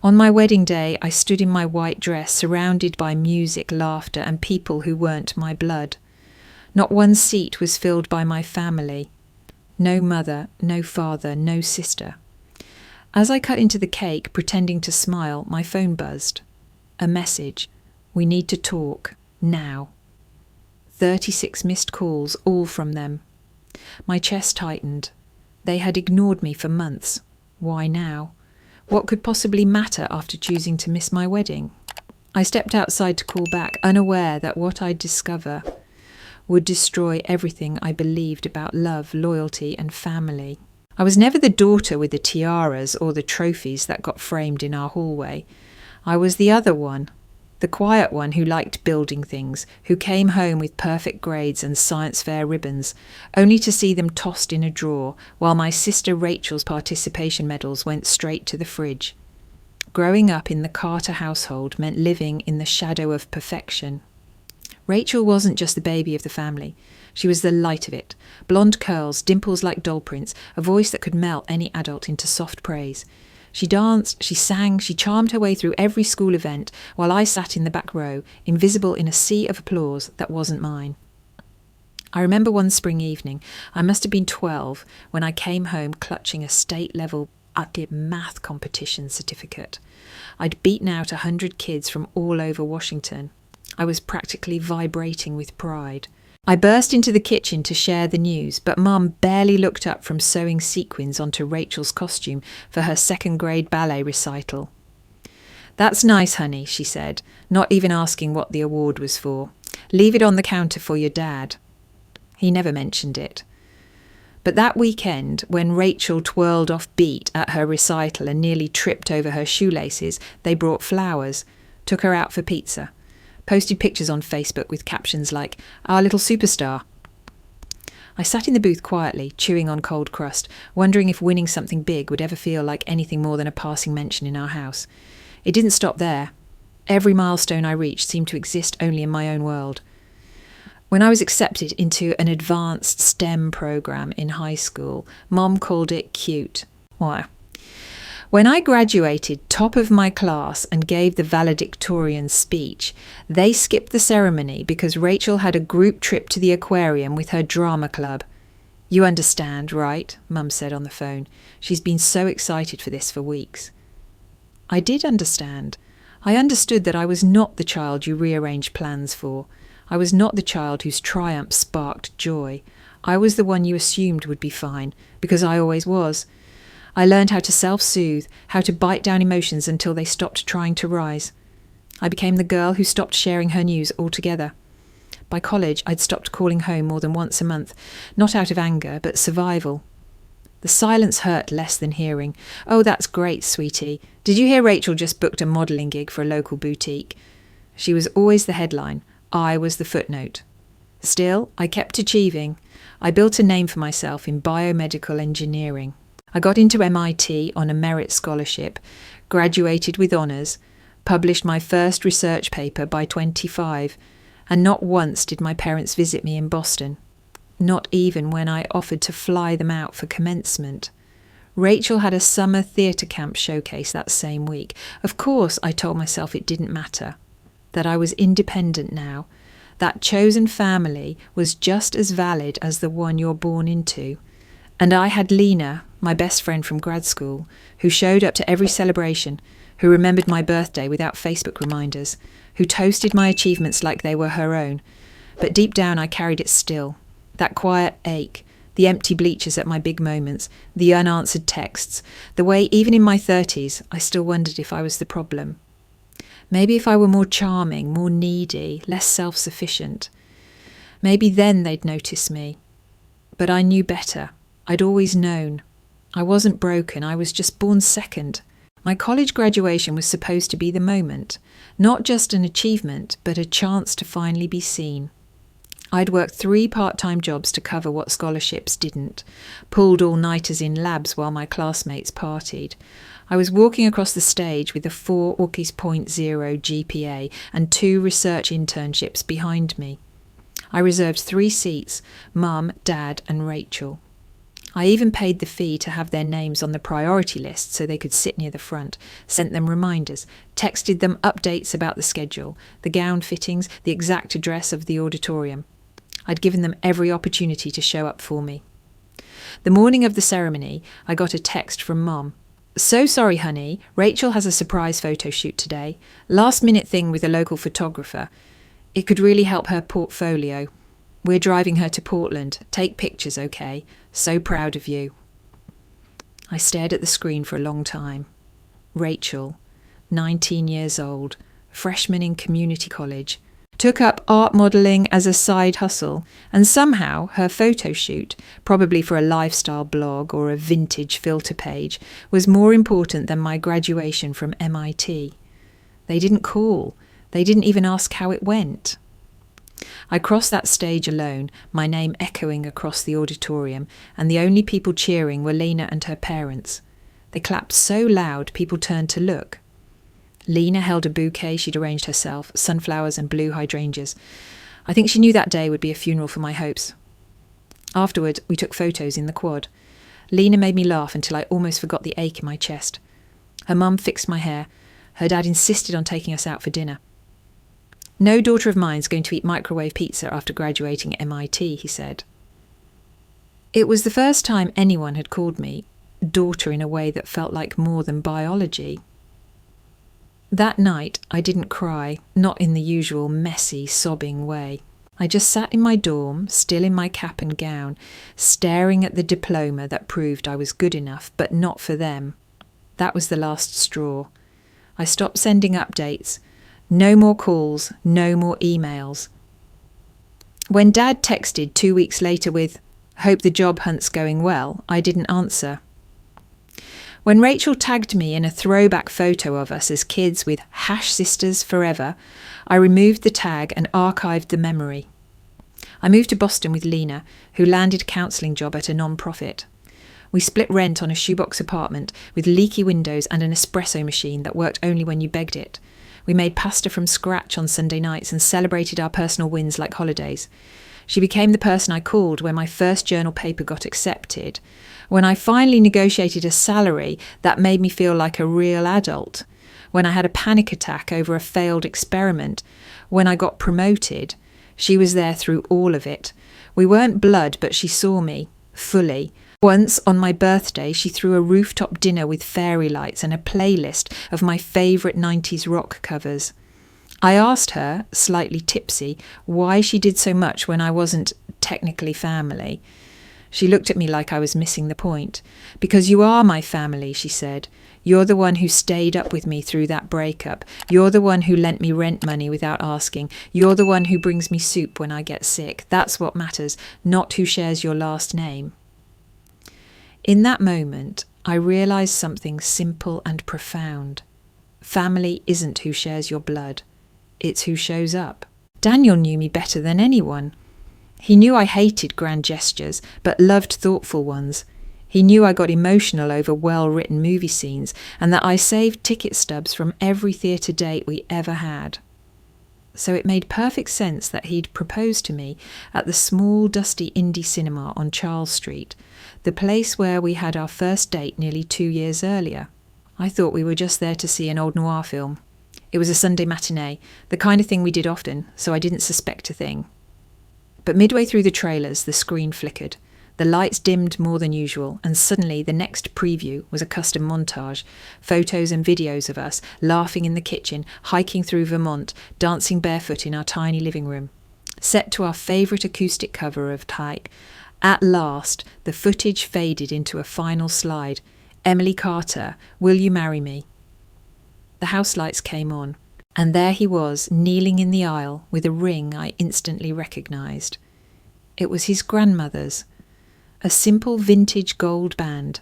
On my wedding day, I stood in my white dress, surrounded by music, laughter, and people who weren't my blood. Not one seat was filled by my family. No mother, no father, no sister. As I cut into the cake, pretending to smile, my phone buzzed. A message. We need to talk. Now. 36 missed calls, all from them. My chest tightened. They had ignored me for months. Why now? What could possibly matter after choosing to miss my wedding? I stepped outside to call back, unaware that what I'd discover would destroy everything I believed about love, loyalty, and family. I was never the daughter with the tiaras or the trophies that got framed in our hallway. I was the other one, the quiet one who liked building things, who came home with perfect grades and science fair ribbons, only to see them tossed in a drawer, while my sister Rachel's participation medals went straight to the fridge. Growing up in the Carter household meant living in the shadow of perfection. Rachel wasn't just the baby of the family. She was the light of it. Blonde curls, dimples like doll prints, a voice that could melt any adult into soft praise. She danced, she sang, she charmed her way through every school event, while I sat in the back row, invisible in a sea of applause that wasn't mine. I remember one spring evening, I must have been 12, when I came home clutching a state-level math competition certificate. I'd beaten out 100 kids from all over Washington. I was practically vibrating with pride. I burst into the kitchen to share the news, but Mum barely looked up from sewing sequins onto Rachel's costume for her second-grade ballet recital. "That's nice, honey," she said, not even asking what the award was for. "Leave it on the counter for your dad." He never mentioned it. But that weekend, when Rachel twirled off beat at her recital and nearly tripped over her shoelaces, they brought flowers, took her out for pizza, posted pictures on Facebook with captions like, "Our little superstar." I sat in the booth quietly, chewing on cold crust, wondering if winning something big would ever feel like anything more than a passing mention in our house. It didn't stop there. Every milestone I reached seemed to exist only in my own world. When I was accepted into an advanced STEM program in high school, Mom called it cute. Why? When I graduated top of my class and gave the valedictorian speech, they skipped the ceremony because Rachel had a group trip to the aquarium with her drama club. "You understand, right?" Mum said on the phone. "She's been so excited for this for weeks." I did understand. I understood that I was not the child you rearrange plans for. I was not the child whose triumph sparked joy. I was the one you assumed would be fine, because I always was. I learned how to self-soothe, how to bite down emotions until they stopped trying to rise. I became the girl who stopped sharing her news altogether. By college, I'd stopped calling home more than once a month, not out of anger, but survival. The silence hurt less than hearing. "Oh, that's great, sweetie. Did you hear Rachel just booked a modelling gig for a local boutique?" She was always the headline. I was the footnote. Still, I kept achieving. I built a name for myself in biomedical engineering. I got into MIT on a merit scholarship, graduated with honours, published my first research paper by 25, and not once did my parents visit me in Boston. Not even when I offered to fly them out for commencement. Rachel had a summer theatre camp showcase that same week. Of course, I told myself it didn't matter, that I was independent now. That chosen family was just as valid as the one you're born into. And I had Lena, my best friend from grad school, who showed up to every celebration, who remembered my birthday without Facebook reminders, who toasted my achievements like they were her own. But deep down I carried it still. That quiet ache, the empty bleachers at my big moments, the unanswered texts, the way even in my 30s I still wondered if I was the problem. Maybe if I were more charming, more needy, less self-sufficient. Maybe then they'd notice me. But I knew better. I'd always known. I wasn't broken, I was just born second. My college graduation was supposed to be the moment, not just an achievement, but a chance to finally be seen. I'd worked 3 part-time jobs to cover what scholarships didn't, pulled all-nighters in labs while my classmates partied. I was walking across the stage with a 4.0 GPA and 2 research internships behind me. I reserved 3 seats, Mum, Dad and Rachel. I even paid the fee to have their names on the priority list so they could sit near the front, sent them reminders, texted them updates about the schedule, the gown fittings, the exact address of the auditorium. I'd given them every opportunity to show up for me. The morning of the ceremony, I got a text from Mom. "So sorry, honey. Rachel has a surprise photo shoot today. Last minute thing with a local photographer. It could really help her portfolio. We're driving her to Portland. Take pictures, okay? So proud of you." I stared at the screen for a long time. Rachel, 19 years old, freshman in community college, took up art modelling as a side hustle, and somehow her photo shoot, probably for a lifestyle blog or a vintage filter page, was more important than my graduation from MIT. They didn't call. They didn't even ask how it went. I crossed that stage alone, my name echoing across the auditorium, and the only people cheering were Lena and her parents. They clapped so loud people turned to look. Lena held a bouquet she'd arranged herself, sunflowers and blue hydrangeas. I think she knew that day would be a funeral for my hopes. Afterward, we took photos in the quad. Lena made me laugh until I almost forgot the ache in my chest. Her mum fixed my hair. Her dad insisted on taking us out for dinner. "No daughter of mine's going to eat microwave pizza after graduating MIT, he said. It was the first time anyone had called me daughter in a way that felt like more than biology. That night, I didn't cry, not in the usual messy, sobbing way. I just sat in my dorm, still in my cap and gown, staring at the diploma that proved I was good enough, but not for them. That was the last straw. I stopped sending updates. No more calls, no more emails. When Dad texted 2 weeks later with, "Hope the job hunt's going well," I didn't answer. When Rachel tagged me in a throwback photo of us as kids with #sisters forever, I removed the tag and archived the memory. I moved to Boston with Lena, who landed a counselling job at a non-profit. We split rent on a shoebox apartment with leaky windows and an espresso machine that worked only when you begged it. We made pasta from scratch on Sunday nights and celebrated our personal wins like holidays. She became the person I called when my first journal paper got accepted, when I finally negotiated a salary that made me feel like a real adult, when I had a panic attack over a failed experiment, when I got promoted. She was there through all of it. We weren't blood, but she saw me, fully. Once, on my birthday, she threw a rooftop dinner with fairy lights and a playlist of my favourite 90s rock covers. I asked her, slightly tipsy, why she did so much when I wasn't technically family. She looked at me like I was missing the point. "Because you are my family," she said. "You're the one who stayed up with me through that breakup. You're the one who lent me rent money without asking. You're the one who brings me soup when I get sick. That's what matters, not who shares your last name." In that moment, I realised something simple and profound. Family isn't who shares your blood. It's who shows up. Daniel knew me better than anyone. He knew I hated grand gestures, but loved thoughtful ones. He knew I got emotional over well-written movie scenes, and that I saved ticket stubs from every theatre date we ever had. So it made perfect sense that he'd proposed to me at the small, dusty indie cinema on Charles Street, the place where we had our first date nearly 2 years earlier. I thought we were just there to see an old noir film. It was a Sunday matinee, the kind of thing we did often, so I didn't suspect a thing. But midway through the trailers, the screen flickered. The lights dimmed more than usual, and suddenly the next preview was a custom montage, photos and videos of us laughing in the kitchen, hiking through Vermont, dancing barefoot in our tiny living room. Set to our favourite acoustic cover of Tyke, at last the footage faded into a final slide. Emily Carter, "Will You Marry Me?" The house lights came on, and there he was, kneeling in the aisle with a ring I instantly recognised. It was his grandmother's, a simple vintage gold band,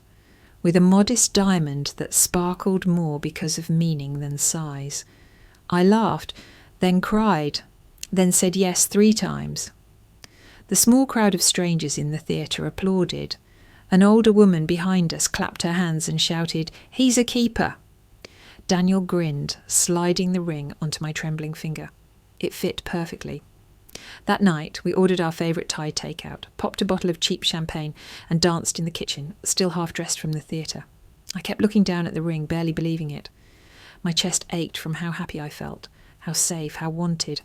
with a modest diamond that sparkled more because of meaning than size. I laughed, then cried, then said yes 3 times. The small crowd of strangers in the theatre applauded. An older woman behind us clapped her hands and shouted, "He's a keeper!" Daniel grinned, sliding the ring onto my trembling finger. It fit perfectly. That night, we ordered our favourite Thai takeout, popped a bottle of cheap champagne, and danced in the kitchen, still half-dressed from the theatre. I kept looking down at the ring, barely believing it. My chest ached from how happy I felt, how safe, how wanted.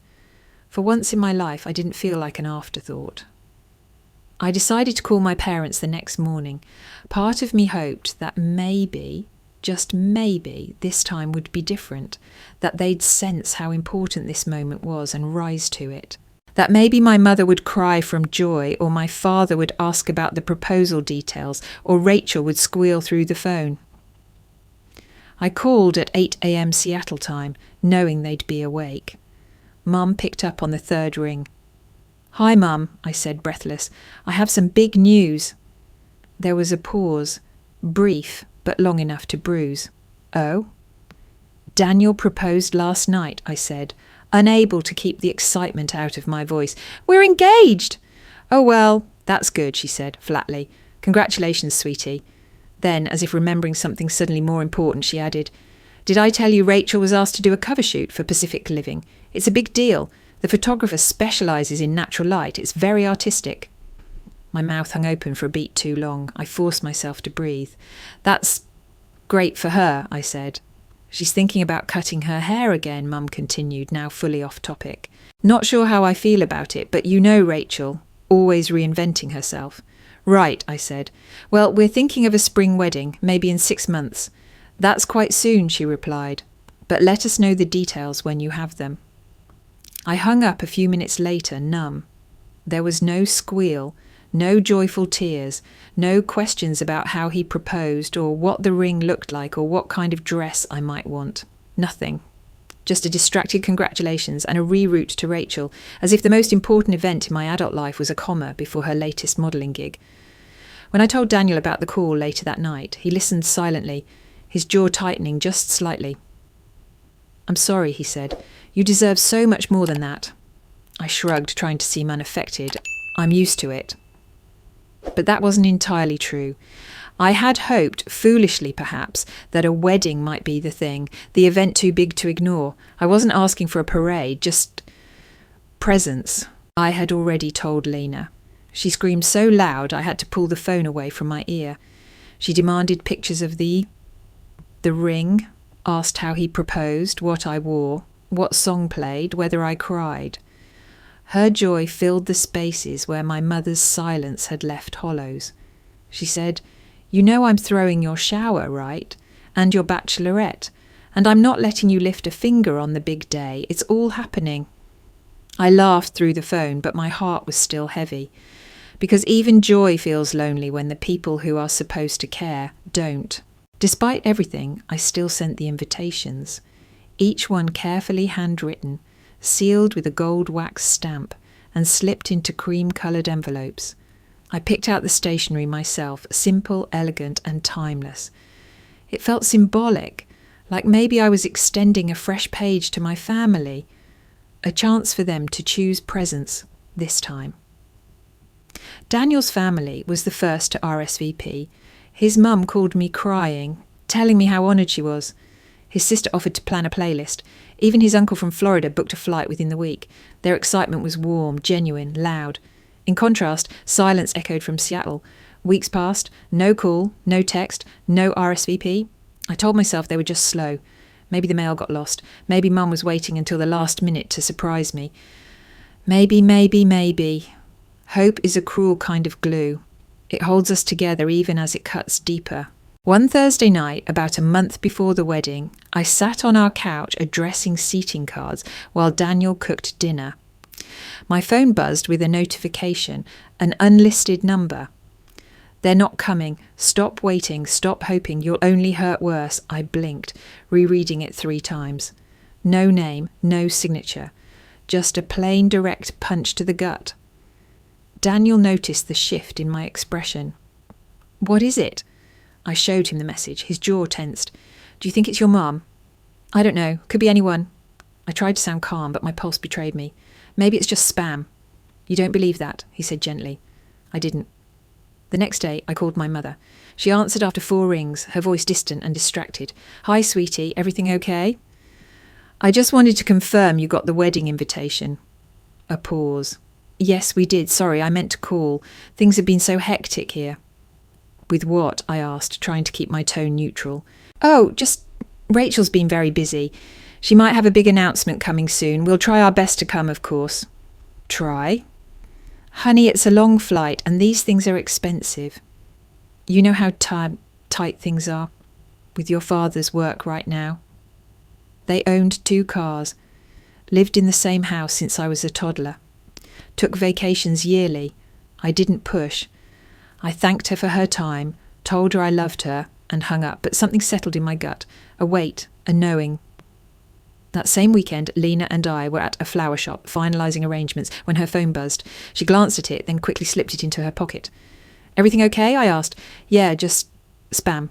For once in my life, I didn't feel like an afterthought. I decided to call my parents the next morning. Part of me hoped that maybe, just maybe, this time would be different, that they'd sense how important this moment was and rise to it. That maybe my mother would cry from joy, or my father would ask about the proposal details, or Rachel would squeal through the phone. I called at 8 a.m. Seattle time, knowing they'd be awake. Mum picked up on the third ring. "Hi, Mum," I said, breathless. "I have some big news." There was a pause, brief but long enough to bruise. "Oh?" "Daniel proposed last night," I said, unable to keep the excitement out of my voice. "We're engaged!" "Oh, well, that's good," she said, flatly. "Congratulations, sweetie." Then, as if remembering something suddenly more important, she added, "Did I tell you Rachel was asked to do a cover shoot for Pacific Living? It's a big deal. The photographer specialises in natural light. It's very artistic." My mouth hung open for a beat too long. I forced myself to breathe. "That's great for her," I said. "She's thinking about cutting her hair again," Mum continued, now fully off topic. "Not sure how I feel about it, but you know Rachel, always reinventing herself." "Right," I said. "Well, we're thinking of a spring wedding, maybe in 6 months." "That's quite soon," she replied. "But let us know the details when you have them." I hung up a few minutes later, numb. There was no squeal, no joyful tears, no questions about how he proposed or what the ring looked like or what kind of dress I might want. Nothing. Just a distracted congratulations and a reroute to Rachel, as if the most important event in my adult life was a comma before her latest modelling gig. When I told Daniel about the call later that night, he listened silently, his jaw tightening just slightly. "I'm sorry," he said. "You deserve so much more than that." I shrugged, trying to seem unaffected. "I'm used to it." But that wasn't entirely true. I had hoped, foolishly perhaps, that a wedding might be the thing, the event too big to ignore. I wasn't asking for a parade, just presents. I had already told Lena. She screamed so loud I had to pull the phone away from my ear. She demanded pictures of the ring, asked how he proposed, what I wore, what song played, whether I cried. Her joy filled the spaces where my mother's silence had left hollows. She said, "You know I'm throwing your shower, right? And your bachelorette. And I'm not letting you lift a finger on the big day. It's all happening." I laughed through the phone, but my heart was still heavy. Because even joy feels lonely when the people who are supposed to care don't. Despite everything, I still sent the invitations. Each one carefully handwritten, sealed with a gold wax stamp, and slipped into cream-coloured envelopes. I picked out the stationery myself, simple, elegant, and timeless. It felt symbolic, like maybe I was extending a fresh page to my family, a chance for them to choose presents this time. Daniel's family was the first to RSVP. His mum called me crying, telling me how honoured she was. His sister offered to plan a playlist. Even his uncle from Florida booked a flight within the week. Their excitement was warm, genuine, loud. In contrast, silence echoed from Seattle. Weeks passed, no call, no text, no RSVP. I told myself they were just slow. Maybe the mail got lost. Maybe Mum was waiting until the last minute to surprise me. Maybe. Hope is a cruel kind of glue. It holds us together even as it cuts deeper. One Thursday night, about a month before the wedding, I sat on our couch addressing seating cards while Daniel cooked dinner. My phone buzzed with a notification, an unlisted number. "They're not coming. Stop waiting, stop hoping, you'll only hurt worse." I blinked, rereading it 3 times. No name, no signature. Just a plain direct punch to the gut. Daniel noticed the shift in my expression. "What is it?" I showed him the message, his jaw tensed. "Do you think it's your mum?" "I don't know. Could be anyone." I tried to sound calm, but my pulse betrayed me. "Maybe it's just spam." "You don't believe that," he said gently. I didn't. The next day, I called my mother. She answered after 4 rings, her voice distant and distracted. "Hi, sweetie, everything okay?" "I just wanted to confirm you got the wedding invitation." A pause. Yes, we did. Sorry, I meant to call. Things have been so hectic here. With what? I asked, trying to keep my tone neutral. Oh, just Rachel's been very busy. She might have a big announcement coming soon. We'll try our best to come, of course. Try? Honey, it's a long flight and these things are expensive. You know how tight things are with your father's work right now. They owned 2 cars, lived in the same house since I was a toddler, took vacations yearly. I didn't push. I thanked her for her time, told her I loved her, and hung up, but something settled in my gut, a weight, a knowing. That same weekend, Lena and I were at a flower shop, finalising arrangements, when her phone buzzed. She glanced at it, then quickly slipped it into her pocket. Everything okay? I asked. Yeah, just spam.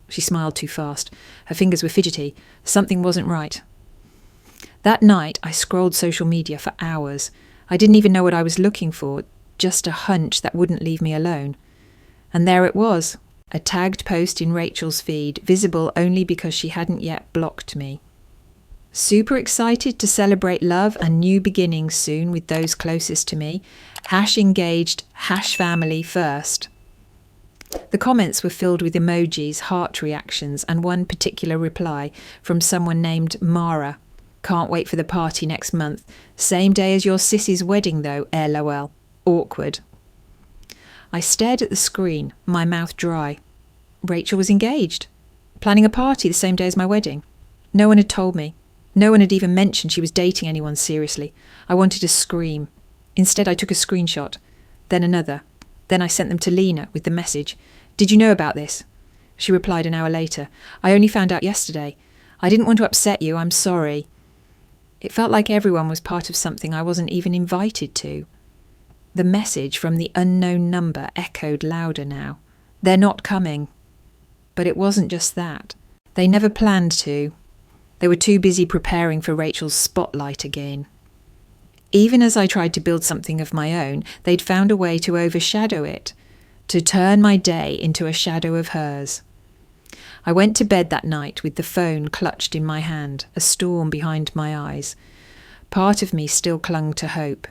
She smiled too fast. Her fingers were fidgety. Something wasn't right. That night, I scrolled social media for hours. I didn't even know what I was looking for, just a hunch that wouldn't leave me alone. And there it was, a tagged post in Rachel's feed, visible only because she hadn't yet blocked me. Super excited to celebrate love and new beginnings soon with those closest to me. #engaged, #family first. The comments were filled with emojis, heart reactions, and one particular reply from someone named Mara. Can't wait for the party next month. Same day as your sissy's wedding though, LOL. Awkward. I stared at the screen, my mouth dry. Rachel was engaged. Planning a party the same day as my wedding. No one had told me. No one had even mentioned she was dating anyone seriously. I wanted to scream. Instead, I took a screenshot. Then another. Then I sent them to Lena with the message. Did you know about this? She replied an hour later. I only found out yesterday. I didn't want to upset you. I'm sorry. It felt like everyone was part of something I wasn't even invited to. The message from the unknown number echoed louder now. They're not coming. But it wasn't just that. They never planned to. They were too busy preparing for Rachel's spotlight again. Even as I tried to build something of my own, they'd found a way to overshadow it, to turn my day into a shadow of hers. I went to bed that night with the phone clutched in my hand, a storm behind my eyes. Part of me still clung to hope,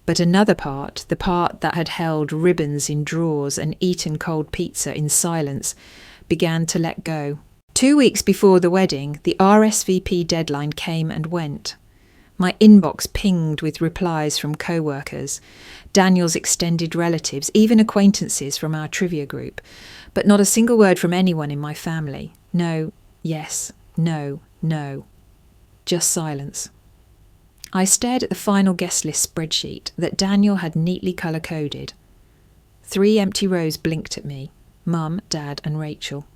but another part, the part that had held ribbons in drawers and eaten cold pizza in silence, began to let go. 2 weeks before the wedding, the RSVP deadline came and went. My inbox pinged with replies from co-workers, Daniel's extended relatives, even acquaintances from our trivia group, but not a single word from anyone in my family. No, yes, no, no. Just silence. I stared at the final guest list spreadsheet that Daniel had neatly colour-coded. 3 empty rows blinked at me, Mum, Dad and Rachel.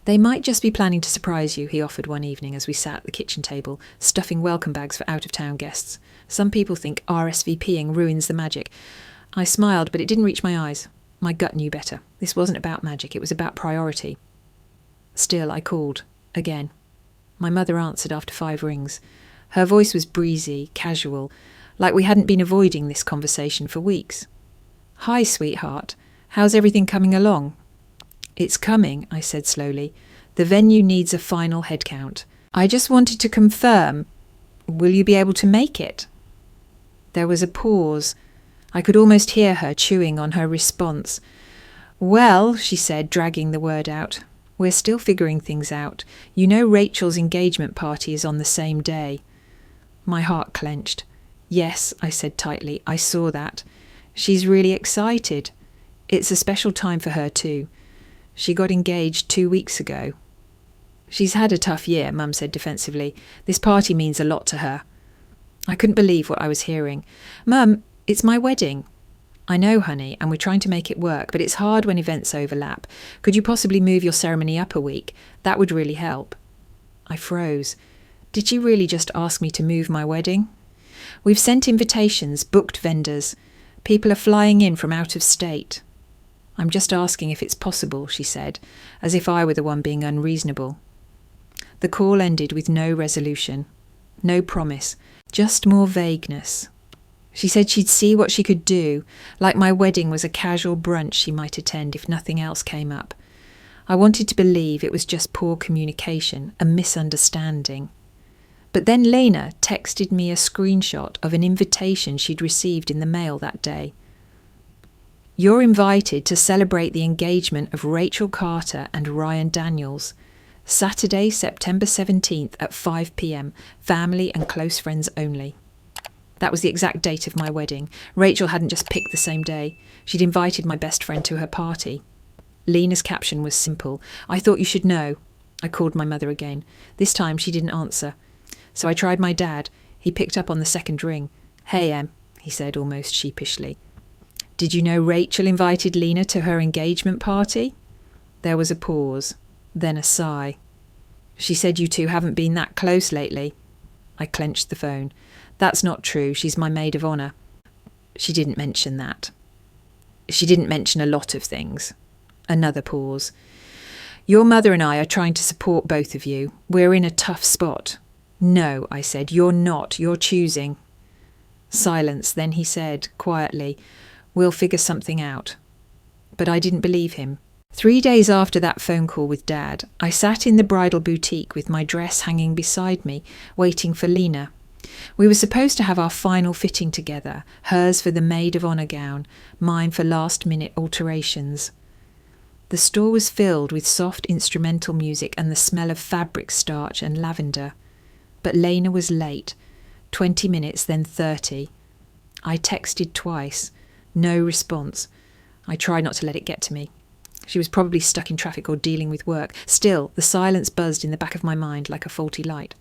They might just be planning to surprise you, he offered one evening as we sat at the kitchen table, stuffing welcome bags for out-of-town guests. Some people think RSVPing ruins the magic. I smiled, but it didn't reach my eyes. My gut knew better. This wasn't about magic, it was about priority. Still, I called. Again. My mother answered after 5 rings. Her voice was breezy, casual, like we hadn't been avoiding this conversation for weeks. Hi, sweetheart. How's everything coming along? It's coming, I said slowly. The venue needs a final head count. I just wanted to confirm. Will you be able to make it? There was a pause. I could almost hear her chewing on her response. Well, she said, dragging the word out. We're still figuring things out. You know Rachel's engagement party is on the same day. My heart clenched. Yes, I said tightly, I saw that. She's really excited. It's a special time for her too. She got engaged 2 weeks ago. She's had a tough year, Mum said defensively. This party means a lot to her. I couldn't believe what I was hearing. Mum, it's my wedding. I know, honey, and we're trying to make it work, but it's hard when events overlap. Could you possibly move your ceremony up a week? That would really help. I froze. Did she really just ask me to move my wedding? We've sent invitations, booked vendors. People are flying in from out of state. I'm just asking if it's possible, she said, as if I were the one being unreasonable. The call ended with no resolution, no promise, just more vagueness. She said she'd see what she could do, like my wedding was a casual brunch she might attend if nothing else came up. I wanted to believe it was just poor communication, a misunderstanding. But then Lena texted me a screenshot of an invitation she'd received in the mail that day. You're invited to celebrate the engagement of Rachel Carter and Ryan Daniels. Saturday, September 17th at 5 p.m. Family and close friends only. That was the exact date of my wedding. Rachel hadn't just picked the same day. She'd invited my best friend to her party. Lena's caption was simple. I thought you should know. I called my mother again. This time she didn't answer. So I tried my dad. He picked up on the second ring. Hey, Em, he said almost sheepishly. Did you know Rachel invited Lena to her engagement party? There was a pause, then a sigh. She said you two haven't been that close lately. I clenched the phone. That's not true. She's my maid of honour. She didn't mention that. She didn't mention a lot of things. Another pause. Your mother and I are trying to support both of you. We're in a tough spot. No, I said, you're not. You're choosing. Silence. Then he said, quietly, we'll figure something out. But I didn't believe him. 3 days after that phone call with Dad, I sat in the bridal boutique with my dress hanging beside me, waiting for Lena. We were supposed to have our final fitting together, hers for the maid of honour gown, mine for last-minute alterations. The store was filled with soft instrumental music and the smell of fabric starch and lavender. But Lena was late. 20 minutes, then 30. I texted twice. No response. I tried not to let it get to me. She was probably stuck in traffic or dealing with work. Still, the silence buzzed in the back of my mind like a faulty light.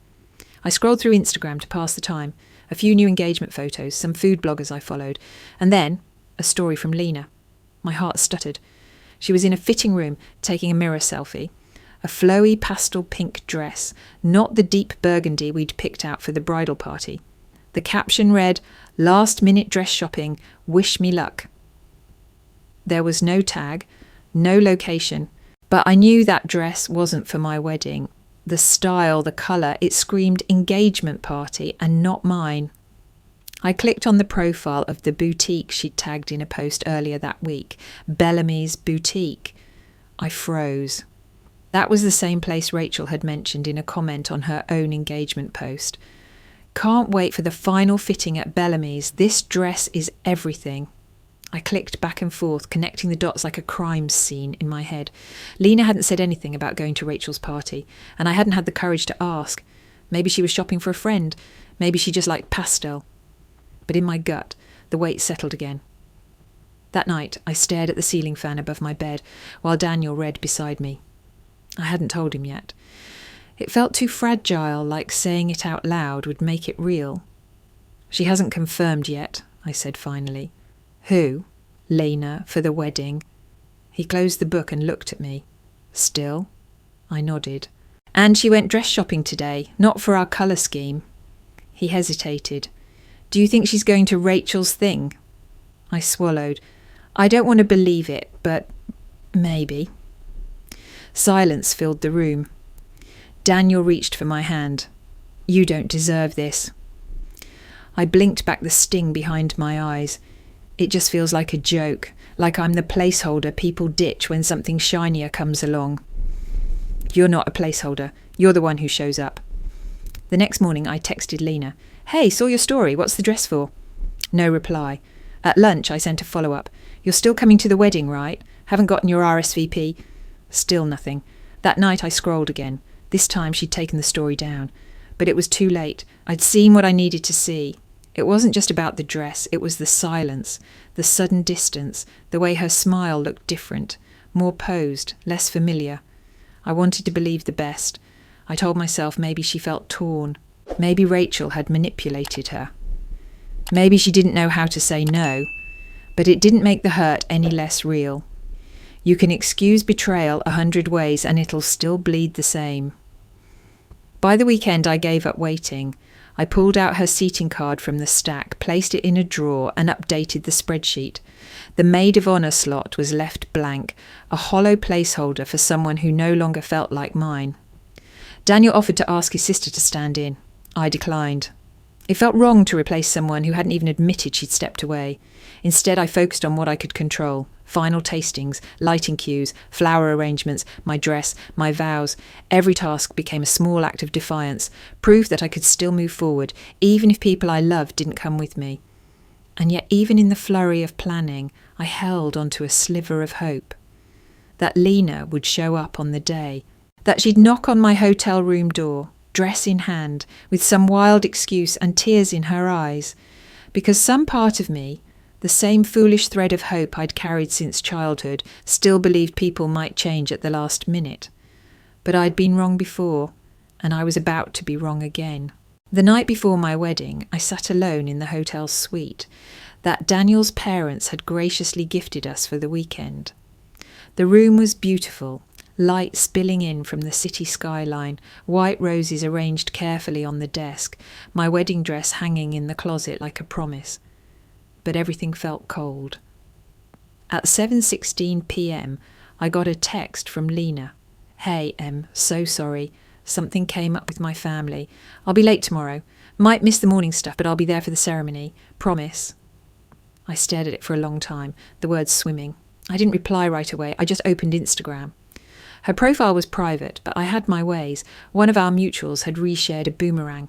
I scrolled through Instagram to pass the time, a few new engagement photos, some food bloggers I followed, and then a story from Lena. My heart stuttered. She was in a fitting room taking a mirror selfie. A flowy pastel pink dress, not the deep burgundy we'd picked out for the bridal party. The caption read, "Last minute dress shopping, wish me luck." There was no tag, no location, but I knew that dress wasn't for my wedding. The style, the colour, it screamed engagement party and not mine. I clicked on the profile of the boutique she'd tagged in a post earlier that week, Bellamy's Boutique. I froze. That was the same place Rachel had mentioned in a comment on her own engagement post. Can't wait for the final fitting at Bellamy's. This dress is everything. I clicked back and forth, connecting the dots like a crime scene in my head. Lena hadn't said anything about going to Rachel's party, and I hadn't had the courage to ask. Maybe she was shopping for a friend. Maybe she just liked pastel. But in my gut, the weight settled again. That night, I stared at the ceiling fan above my bed, while Daniel read beside me. I hadn't told him yet. It felt too fragile, like saying it out loud would make it real. She hasn't confirmed yet, I said finally. Who? Lena, for the wedding. He closed the book and looked at me. Still? I nodded. And she went dress shopping today, not for our colour scheme. He hesitated. Do you think she's going to Rachel's thing? I swallowed. I don't want to believe it, but maybe. Silence filled the room. Daniel reached for my hand. You don't deserve this. I blinked back the sting behind my eyes. It just feels like a joke, like I'm the placeholder people ditch when something shinier comes along. You're not a placeholder. You're the one who shows up. The next morning I texted Lena. Hey, saw your story. What's the dress for? No reply. At lunch I sent a follow-up. You're still coming to the wedding, right? Haven't gotten your RSVP? Still nothing. That night I scrolled again. This time she'd taken the story down. But it was too late. I'd seen what I needed to see. It wasn't just about the dress, it was the silence, the sudden distance, the way her smile looked different, more posed, less familiar. I wanted to believe the best. I told myself maybe she felt torn. Maybe Rachel had manipulated her. Maybe she didn't know how to say no. But it didn't make the hurt any less real. You can excuse betrayal 100 ways and it'll still bleed the same. By the weekend I gave up waiting. I pulled out her seating card from the stack, placed it in a drawer and updated the spreadsheet. The maid of honour slot was left blank, a hollow placeholder for someone who no longer felt like mine. Daniel offered to ask his sister to stand in. I declined. It felt wrong to replace someone who hadn't even admitted she'd stepped away. Instead, I focused on what I could control: final tastings, lighting cues, flower arrangements, my dress, my vows. Every task became a small act of defiance, proof that I could still move forward, even if people I loved didn't come with me. And yet, even in the flurry of planning, I held onto a sliver of hope. That Lena would show up on the day. That she'd knock on my hotel room door, dress in hand, with some wild excuse and tears in her eyes. Because some part of me, the same foolish thread of hope I'd carried since childhood, still believed people might change at the last minute. But I'd been wrong before, and I was about to be wrong again. The night before my wedding, I sat alone in the hotel suite that Daniel's parents had graciously gifted us for the weekend. The room was beautiful, light spilling in from the city skyline, white roses arranged carefully on the desk, my wedding dress hanging in the closet like a promise. But everything felt cold. At 7:16 p.m, I got a text from Lena. "Hey, so sorry. Something came up with my family. I'll be late tomorrow. Might miss the morning stuff, but I'll be there for the ceremony. Promise." I stared at it for a long time, the words swimming. I didn't reply right away. I just opened Instagram. Her profile was private, but I had my ways. One of our mutuals had reshared a boomerang.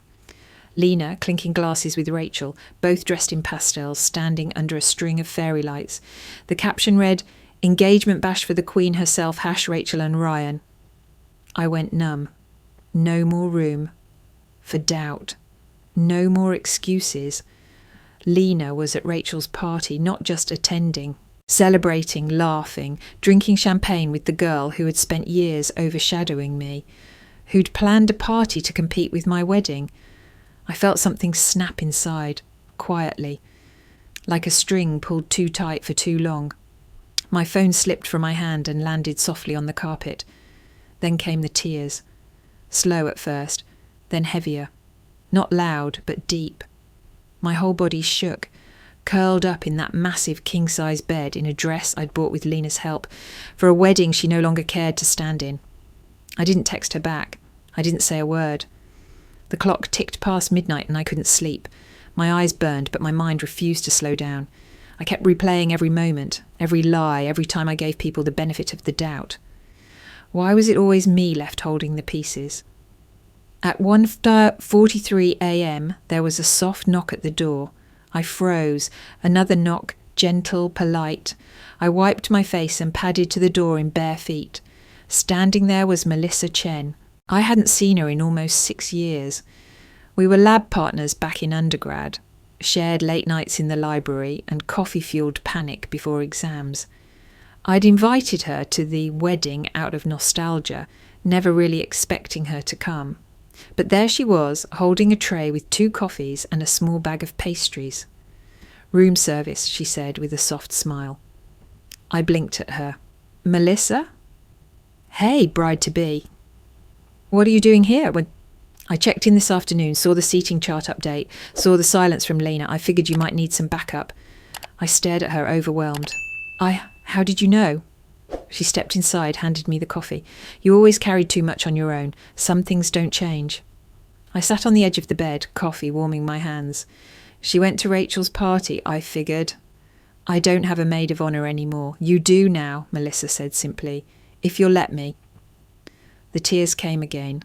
Lena clinking glasses with Rachel, both dressed in pastels, standing under a string of fairy lights. The caption read, "Engagement bash for the Queen herself, Rachel and Ryan." I went numb. No more room for doubt. No more excuses. Lena was at Rachel's party, not just attending. Celebrating, laughing, drinking champagne with the girl who had spent years overshadowing me, who'd planned a party to compete with my wedding. I felt something snap inside, quietly, like a string pulled too tight for too long. My phone slipped from my hand and landed softly on the carpet. Then came the tears. Slow at first, then heavier. Not loud, but deep. My whole body shook, curled up in that massive king-size bed in a dress I'd bought with Lena's help, for a wedding she no longer cared to stand in. I didn't text her back. I didn't say a word. The clock ticked past midnight and I couldn't sleep. My eyes burned, but my mind refused to slow down. I kept replaying every moment, every lie, every time I gave people the benefit of the doubt. Why was it always me left holding the pieces? At 1:43 a.m, there was a soft knock at the door. I froze. Another knock, gentle, polite. I wiped my face and padded to the door in bare feet. Standing there was Melissa Chen. I hadn't seen her in almost 6 years. We were lab partners back in undergrad, shared late nights in the library and coffee-fueled panic before exams. I'd invited her to the wedding out of nostalgia, never really expecting her to come. But there she was, holding a tray with 2 coffees and a small bag of pastries. "Room service," she said with a soft smile. I blinked at her. "Melissa?" "Hey, bride-to-be. What are you doing here?" I checked in this afternoon, saw the seating chart update, saw the silence from Lena. I figured you might need some backup. I stared at her, overwhelmed. How did you know?" She stepped inside, handed me the coffee. "You always carried too much on your own. Some things don't change." I sat on the edge of the bed, coffee warming my hands. She went to Rachel's party, I figured. "I don't have a maid of honour anymore. You do now," Melissa said simply. "If you'll let me." The tears came again,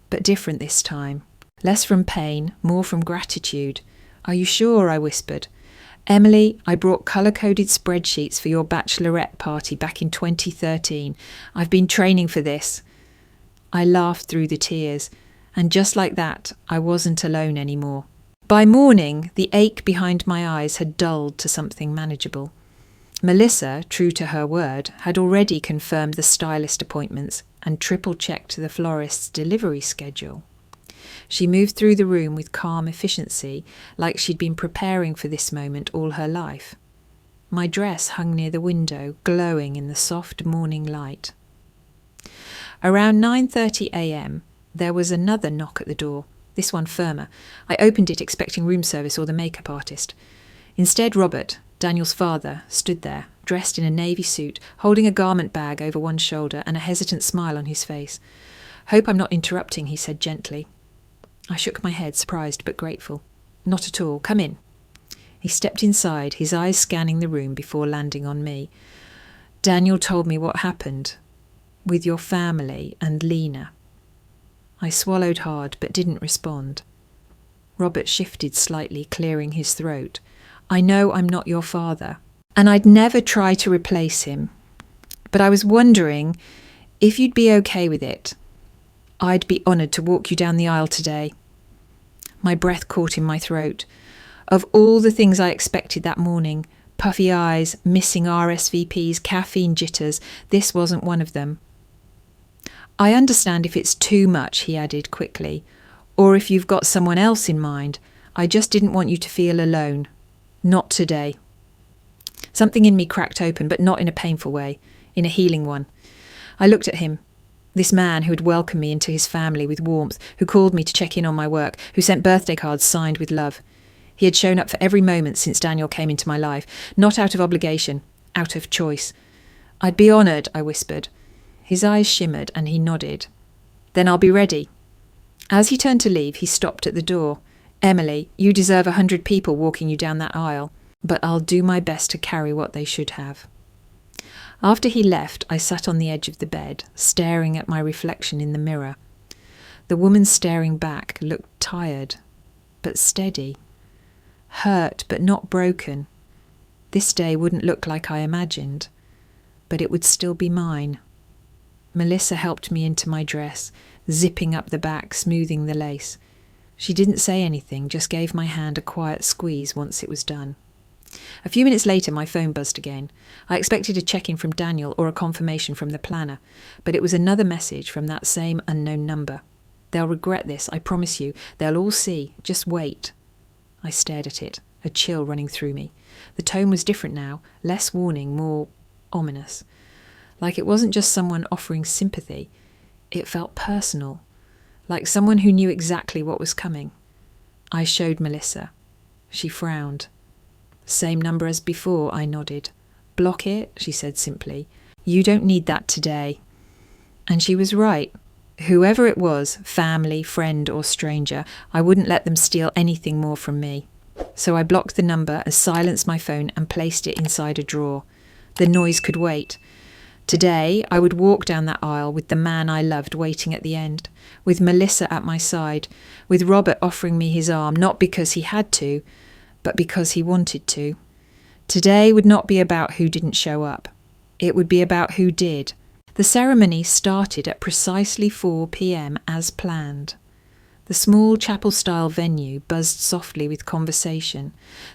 but different this time. Less from pain, more from gratitude. "Are you sure?" I whispered. "Emily, I brought colour-coded spreadsheets for your bachelorette party back in 2013. I've been training for this." I laughed through the tears, and just like that, I wasn't alone anymore. By morning, the ache behind my eyes had dulled to something manageable. Melissa, true to her word, had already confirmed the stylist appointments and triple-checked the florist's delivery schedule. She moved through the room with calm efficiency, like she'd been preparing for this moment all her life. My dress hung near the window, glowing in the soft morning light. Around 9:30 a.m, there was another knock at the door, this one firmer. I opened it expecting room service or the makeup artist. Instead, Robert, Daniel's father, stood there, dressed in a navy suit, holding a garment bag over one shoulder and a hesitant smile on his face. "Hope I'm not interrupting," he said gently. I shook my head, surprised but grateful. Not at all. Come in. He stepped inside, his eyes scanning the room before landing on me. Daniel told me what happened with your family and Lena. I swallowed hard but didn't respond. Robert shifted slightly, clearing his throat. I know I'm not your father, and I'd never try to replace him. But I was wondering if you'd be okay with it. I'd be honoured to walk you down the aisle today. My breath caught in my throat. Of all the things I expected that morning, puffy eyes, missing RSVPs, caffeine jitters, this wasn't one of them. I understand if it's too much, he added quickly, or if you've got someone else in mind. I just didn't want you to feel alone. Not today. Something in me cracked open, but not in a painful way, in a healing one. I looked at him, this man who had welcomed me into his family with warmth, who called me to check in on my work, who sent birthday cards signed with love. He had shown up for every moment since Daniel came into my life, not out of obligation, out of choice. I'd be honoured, I whispered. His eyes shimmered and he nodded. Then I'll be ready. As he turned to leave, he stopped at the door. Emily, you deserve 100 people walking you down that aisle, but I'll do my best to carry what they should have. After he left, I sat on the edge of the bed, staring at my reflection in the mirror. The woman staring back looked tired, but steady. Hurt, but not broken. This day wouldn't look like I imagined, but it would still be mine. Melissa helped me into my dress, zipping up the back, smoothing the lace. She didn't say anything, just gave my hand a quiet squeeze once it was done. A few minutes later, my phone buzzed again. I expected a check-in from Daniel or a confirmation from the planner, but it was another message from that same unknown number. They'll regret this, I promise you. They'll all see. Just wait. I stared at it, a chill running through me. The tone was different now, less warning, more ominous. Like it wasn't just someone offering sympathy. It felt personal, like someone who knew exactly what was coming. I showed Melissa. She frowned. Same number as before, I nodded. Block it, she said simply. You don't need that today. And she was right. Whoever it was, family, friend or stranger, I wouldn't let them steal anything more from me. So I blocked the number, silenced my phone and placed it inside a drawer. The noise could wait. Today, I would walk down that aisle with the man I loved waiting at the end, with Melissa at my side, with Robert offering me his arm, not because he had to, but because he wanted to. Today would not be about who didn't show up. It would be about who did. The ceremony started at precisely 4 p.m. as planned. The small chapel-style venue buzzed softly with conversation,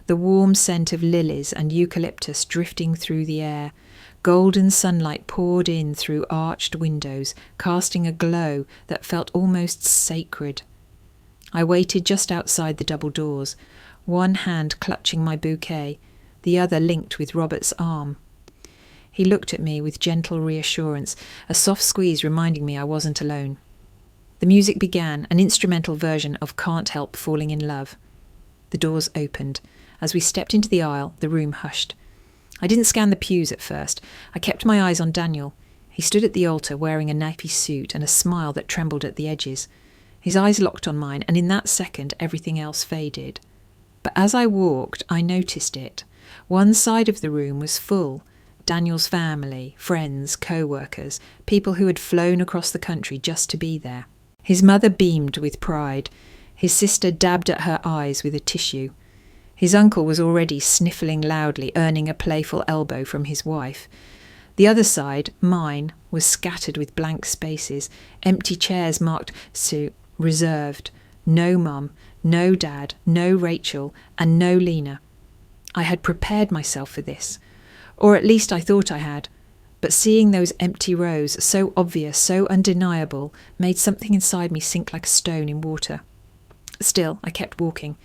the warm scent of lilies and eucalyptus drifting through the air. Golden sunlight poured in through arched windows, casting a glow that felt almost sacred. I waited just outside the double doors, one hand clutching my bouquet, the other linked with Robert's arm. He looked at me with gentle reassurance, a soft squeeze reminding me I wasn't alone. The music began, an instrumental version of Can't Help Falling in Love. The doors opened. As we stepped into the aisle, the room hushed. I didn't scan the pews at first. I kept my eyes on Daniel. He stood at the altar wearing a nappy suit and a smile that trembled at the edges. His eyes locked on mine, and in that second everything else faded. But as I walked, I noticed it. One side of the room was full. Daniel's family, friends, co-workers, people who had flown across the country just to be there. His mother beamed with pride. His sister dabbed at her eyes with a tissue. His uncle was already sniffling loudly, earning a playful elbow from his wife. The other side, mine, was scattered with blank spaces, empty chairs marked reserved. No mum, no dad, no Rachel, and no Lena. I had prepared myself for this, or at least I thought I had. But seeing those empty rows, so obvious, so undeniable, made something inside me sink like a stone in water. Still, I kept walking.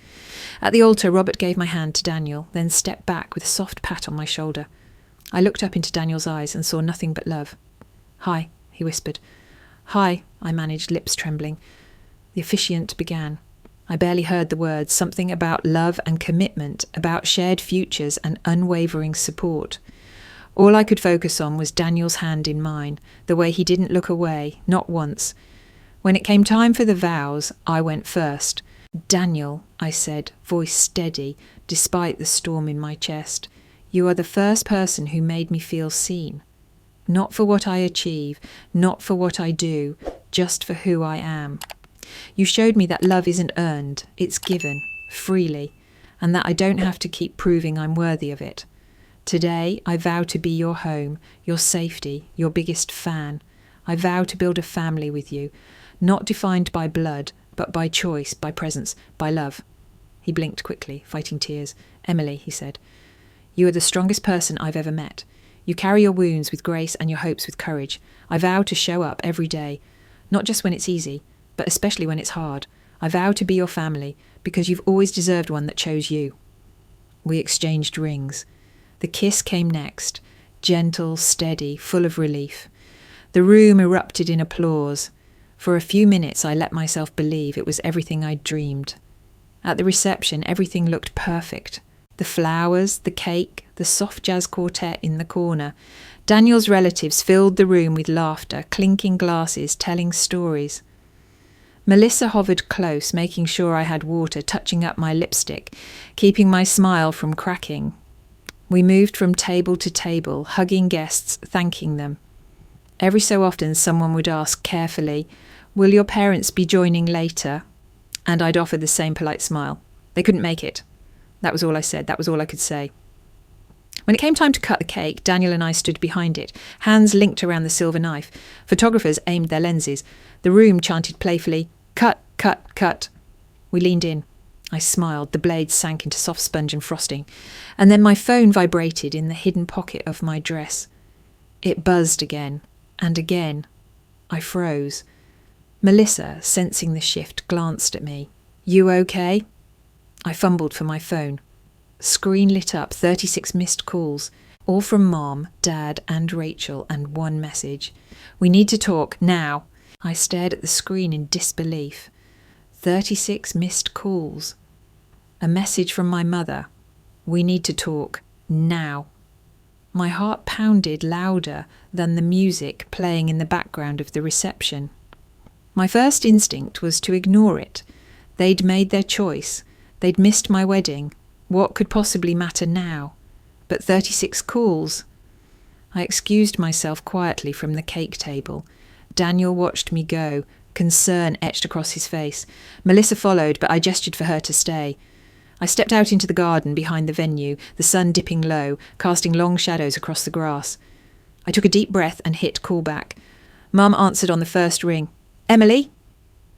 At the altar, Robert gave my hand to Daniel, then stepped back with a soft pat on my shoulder. I looked up into Daniel's eyes and saw nothing but love. "Hi," he whispered. "Hi," I managed, lips trembling. The officiant began. I barely heard the words, something about love and commitment, about shared futures and unwavering support. All I could focus on was Daniel's hand in mine, the way he didn't look away, not once. When it came time for the vows, I went first. Daniel, I said, voice steady, despite the storm in my chest, you are the first person who made me feel seen. Not for what I achieve, not for what I do, just for who I am. You showed me that love isn't earned, it's given, freely, and that I don't have to keep proving I'm worthy of it. Today, I vow to be your home, your safety, your biggest fan. I vow to build a family with you, not defined by blood, but by choice, by presence, by love. He blinked quickly, fighting tears. Emily, he said, you are the strongest person I've ever met. You carry your wounds with grace and your hopes with courage. I vow to show up every day, not just when it's easy, but especially when it's hard. I vow to be your family, because you've always deserved one that chose you. We exchanged rings. The kiss came next, gentle, steady, full of relief. The room erupted in applause. For a few minutes I let myself believe it was everything I'd dreamed. At the reception, everything looked perfect. The flowers, the cake, the soft jazz quartet in the corner. Daniel's relatives filled the room with laughter, clinking glasses, telling stories. Melissa hovered close, making sure I had water, touching up my lipstick, keeping my smile from cracking. We moved from table to table, hugging guests, thanking them. Every so often someone would ask carefully, will your parents be joining later? And I'd offer the same polite smile. They couldn't make it. That was all I said. That was all I could say. When it came time to cut the cake, Daniel and I stood behind it, hands linked around the silver knife. Photographers aimed their lenses. The room chanted playfully, cut, cut, cut. We leaned in. I smiled. The blades sank into soft sponge and frosting. And then my phone vibrated in the hidden pocket of my dress. It buzzed again. And again. I froze. Melissa, sensing the shift, glanced at me. You okay? I fumbled for my phone. Screen lit up, 36 missed calls, all from Mom, Dad and Rachel, and one message. We need to talk, now. I stared at the screen in disbelief. 36 missed calls. A message from my mother. We need to talk, now. My heart pounded louder than the music playing in the background of the reception. My first instinct was to ignore it. They'd made their choice. They'd missed my wedding. What could possibly matter now? But 36 calls. I excused myself quietly from the cake table. Daniel watched me go, concern etched across his face. Melissa followed, but I gestured for her to stay. I stepped out into the garden behind the venue, the sun dipping low, casting long shadows across the grass. I took a deep breath and hit callback. Mum answered on the first ring. Emily?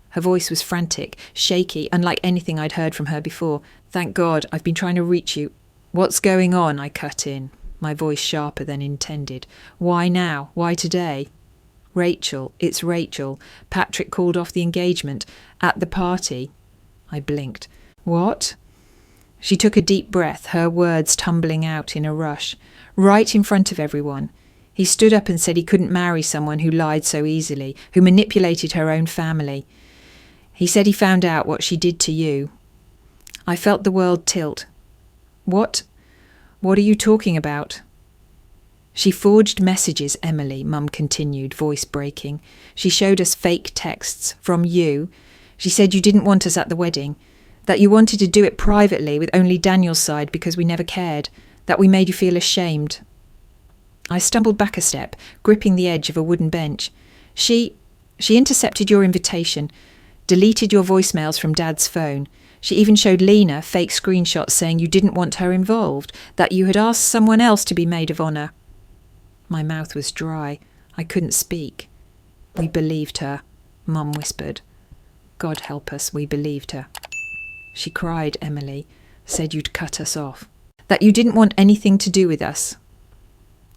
Her voice was frantic, shaky, unlike anything I'd heard from her before. Thank God, I've been trying to reach you. What's going on? I cut in, my voice sharper than intended. Why now? Why today? Rachel, it's Rachel. Patrick called off the engagement. At the party. I blinked. What? She took a deep breath, her words tumbling out in a rush. Right in front of everyone. He stood up and said he couldn't marry someone who lied so easily, who manipulated her own family. He said he found out what she did to you. I felt the world tilt. What? What are you talking about? She forged messages, Emily, Mum continued, voice breaking. She showed us fake texts from you. She said you didn't want us at the wedding, that you wanted to do it privately with only Daniel's side because we never cared, that we made you feel ashamed. I stumbled back a step, gripping the edge of a wooden bench. She intercepted your invitation, deleted your voicemails from Dad's phone. She even showed Lena fake screenshots saying you didn't want her involved, that you had asked someone else to be maid of honour. My mouth was dry. I couldn't speak. We believed her, Mum whispered. God help us, we believed her. She cried, Emily, said you'd cut us off, that you didn't want anything to do with us.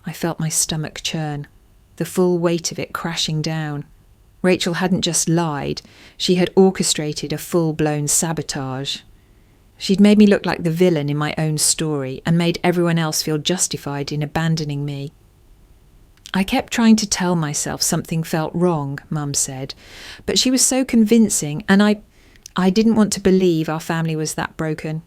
I felt my stomach churn, the full weight of it crashing down. Rachel hadn't just lied, she had orchestrated a full-blown sabotage. She'd made me look like the villain in my own story and made everyone else feel justified in abandoning me. I kept trying to tell myself something felt wrong, Mum said, but she was so convincing and I didn't want to believe our family was that broken.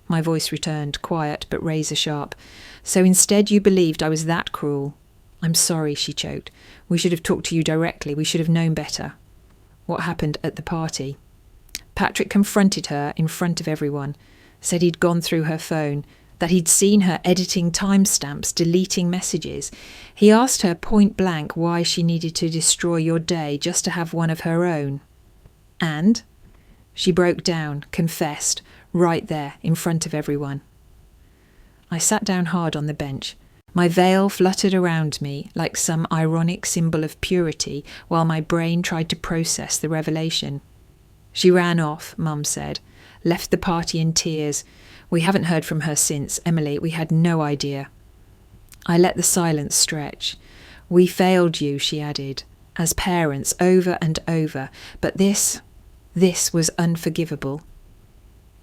My voice returned, quiet but razor-sharp. So instead you believed I was that cruel. I'm sorry, she choked. We should have talked to you directly. We should have known better. What happened at the party? Patrick confronted her in front of everyone, said he'd gone through her phone, that he'd seen her editing timestamps, deleting messages. He asked her point blank why she needed to destroy your day just to have one of her own. And she broke down, confessed, right there in front of everyone. I sat down hard on the bench. My veil fluttered around me like some ironic symbol of purity while my brain tried to process the revelation. She ran off, Mum said, left the party in tears. We haven't heard from her since, Emily. We had no idea. I let the silence stretch. We failed you, she added, as parents over and over, but this was unforgivable.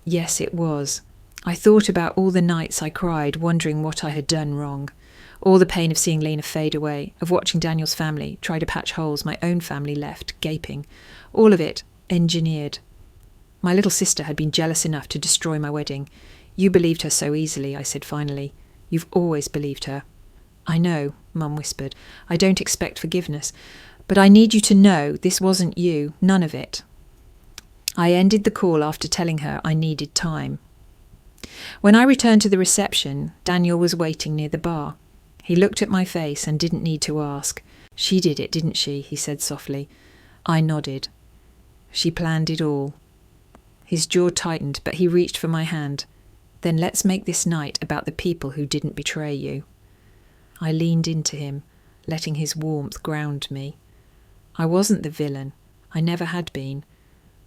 Yes, it was. I thought about all the nights I cried, wondering what I had done wrong. All the pain of seeing Lena fade away, of watching Daniel's family try to patch holes my own family left gaping. All of it engineered. My little sister had been jealous enough to destroy my wedding. You believed her so easily, I said finally. You've always believed her. I know, Mum whispered. I don't expect forgiveness. But I need you to know this wasn't you, none of it. I ended the call after telling her I needed time. When I returned to the reception, Daniel was waiting near the bar. He looked at my face and didn't need to ask. She did it, didn't she? He said softly. I nodded. She planned it all. His jaw tightened, but he reached for my hand. Then let's make this night about the people who didn't betray you. I leaned into him, letting his warmth ground me. I wasn't the villain. I never had been.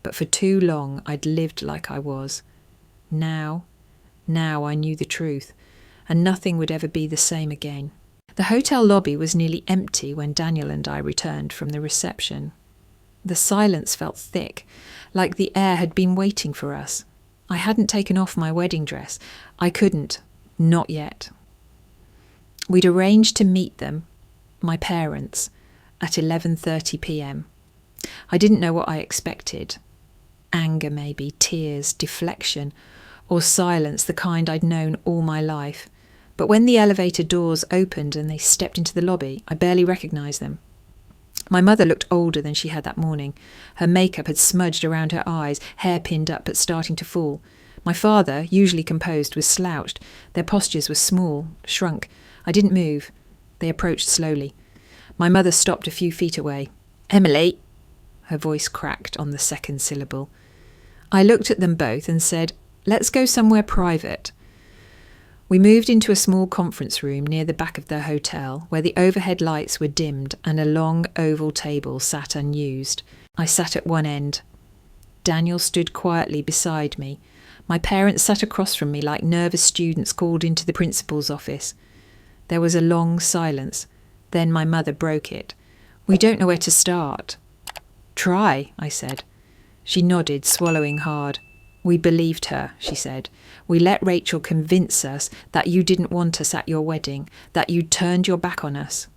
But for too long I'd lived like I was. Now I knew the truth, and nothing would ever be the same again. The hotel lobby was nearly empty when Daniel and I returned from the reception. The silence felt thick, like the air had been waiting for us. I hadn't taken off my wedding dress. I couldn't. Not yet. We'd arranged to meet them, my parents, at 11:30 p.m. I didn't know what I expected. Anger maybe, tears, deflection, or silence, the kind I'd known all my life. But when the elevator doors opened and they stepped into the lobby, I barely recognised them. My mother looked older than she had that morning. Her makeup had smudged around her eyes, hair pinned up but starting to fall. My father, usually composed, was slouched. Their postures were small, shrunk. I didn't move. They approached slowly. My mother stopped a few feet away. Emily! Her voice cracked on the second syllable. I looked at them both and said, let's go somewhere private. We moved into a small conference room near the back of the hotel, where the overhead lights were dimmed and a long oval table sat unused. I sat at one end. Daniel stood quietly beside me. My parents sat across from me like nervous students called into the principal's office. There was a long silence. Then my mother broke it. We don't know where to start. Try, I said. She nodded, swallowing hard. We believed her, she said. We let Rachel convince us that you didn't want us at your wedding, that you'd turned your back on us.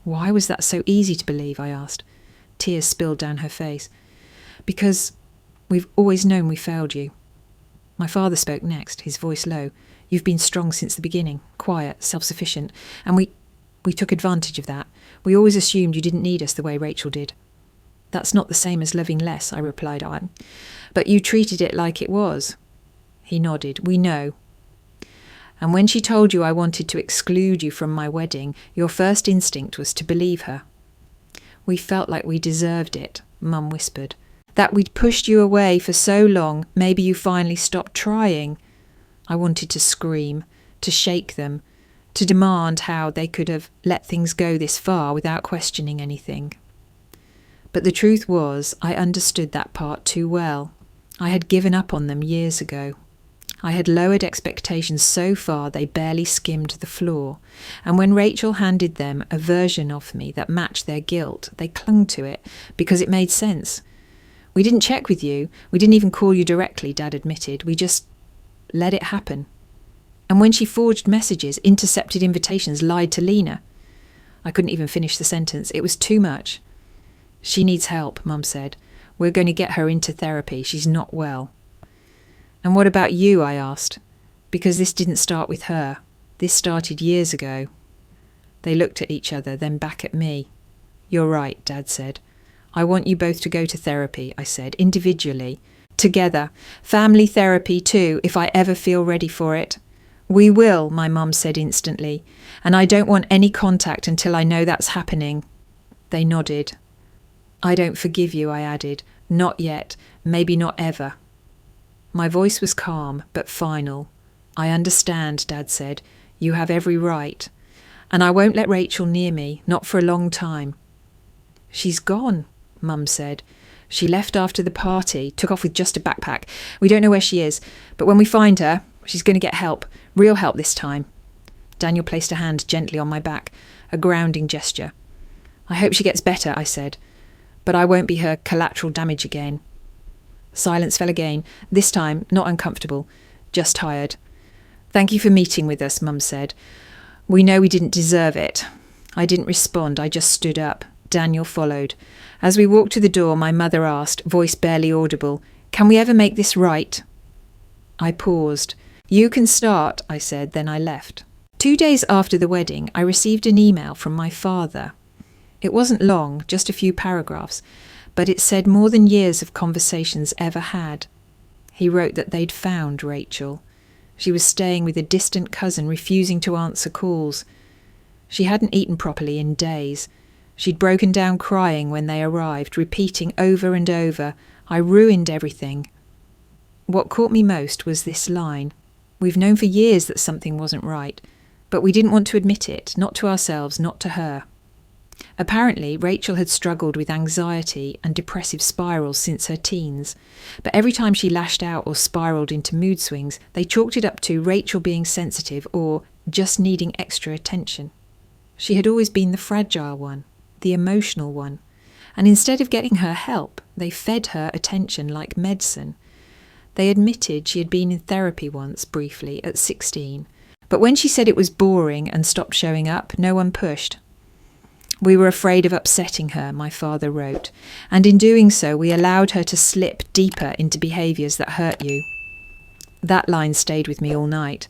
Why was that so easy to believe? I asked. Tears spilled down her face. Because we've always known we failed you. My father spoke next, his voice low. You've been strong since the beginning, quiet, self-sufficient, and we took advantage of that. We always assumed you didn't need us the way Rachel did. That's not the same as loving less, I replied. But you treated it like it was. He nodded. We know. And when she told you I wanted to exclude you from my wedding, your first instinct was to believe her. We felt like we deserved it, Mum whispered. That we'd pushed you away for so long, maybe you finally stopped trying. I wanted to scream, to shake them, to demand how they could have let things go this far without questioning anything. But the truth was, I understood that part too well. I had given up on them years ago. I had lowered expectations so far they barely skimmed the floor, and when Rachel handed them a version of me that matched their guilt, they clung to it because it made sense. We didn't check with you. We didn't even call you directly, Dad admitted. We just let it happen. And when she forged messages, intercepted invitations, lied to Lena. I couldn't even finish the sentence. It was too much. She needs help, Mum said. We're going to get her into therapy. She's not well. And what about you? I asked. Because this didn't start with her. This started years ago. They looked at each other, then back at me. You're right, Dad said. I want you both to go to therapy, I said, individually. Together. Family therapy too, if I ever feel ready for it. We will, my mum said instantly, and I don't want any contact until I know that's happening. They nodded. I don't forgive you, I added. Not yet. Maybe not ever. My voice was calm, but final. I understand, Dad said. You have every right. And I won't let Rachel near me, not for a long time. She's gone, Mum said. She left after the party, took off with just a backpack. We don't know where she is, but when we find her, she's going to get help. Real help this time. Daniel placed a hand gently on my back, a grounding gesture. I hope she gets better, I said, but I won't be her collateral damage again. Silence fell again, this time not uncomfortable, just tired. Thank you for meeting with us, Mum said. We know we didn't deserve it. I didn't respond, I just stood up. Daniel followed. As we walked to the door, my mother asked, voice barely audible, "Can we ever make this right?" I paused. "You can start," I said, then I left. 2 days after the wedding, I received an email from my father. It wasn't long, just a few paragraphs, but it said more than years of conversations ever had. He wrote that they'd found Rachel. She was staying with a distant cousin, refusing to answer calls. She hadn't eaten properly in days. She'd broken down crying when they arrived, repeating over and over, "I ruined everything." What caught me most was this line. We've known for years that something wasn't right, but we didn't want to admit it, not to ourselves, not to her. Apparently, Rachel had struggled with anxiety and depressive spirals since her teens, but every time she lashed out or spiraled into mood swings, they chalked it up to Rachel being sensitive or just needing extra attention. She had always been the fragile one, the emotional one, and instead of getting her help, they fed her attention like medicine. They admitted she had been in therapy once, briefly, at 16, but when she said it was boring and stopped showing up, no one pushed. We were afraid of upsetting her, my father wrote, and in doing so we allowed her to slip deeper into behaviours that hurt you. That line stayed with me all night.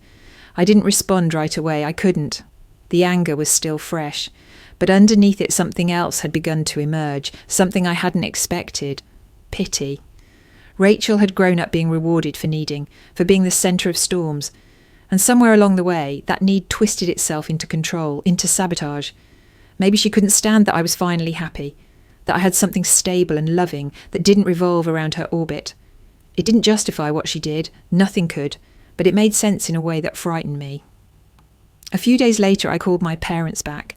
I didn't respond right away, I couldn't. The anger was still fresh, but underneath it something else had begun to emerge, something I hadn't expected. Pity. Rachel had grown up being rewarded for needing, for being the centre of storms, and somewhere along the way that need twisted itself into control, into sabotage. Maybe she couldn't stand that I was finally happy, that I had something stable and loving that didn't revolve around her orbit. It didn't justify what she did, nothing could, but it made sense in a way that frightened me. A few days later I called my parents back.